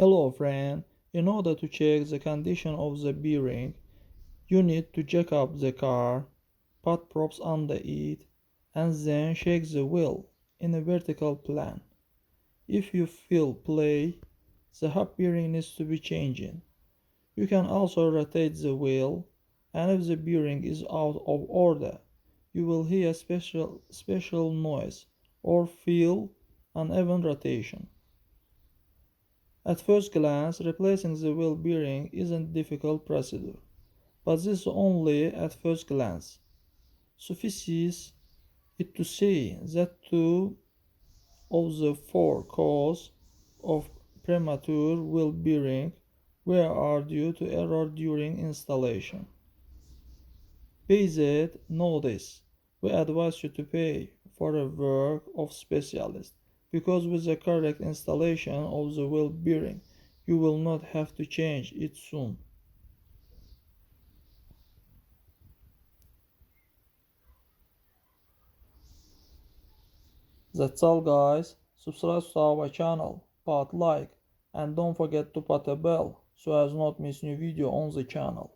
Hello friend, in order to check the condition of the bearing, you need to jack up the car, put props under it, and then shake the wheel in a vertical plane. If you feel play, the hub bearing needs to be changed. You can also rotate the wheel, and if the bearing is out of order, you will hear special noise or feel uneven rotation. At first glance, replacing the wheel bearing isn't a difficult procedure, but this is only at first glance. Suffice it to say that two of the four causes of premature wheel bearing wear due to error during installation. Based notice, we advise you to pay for a work of specialist because with the correct installation of the wheel bearing, you will not have to change it soon. That's all guys. Subscribe to our channel, put like, and don't forget to put a bell so as not miss new video on the channel.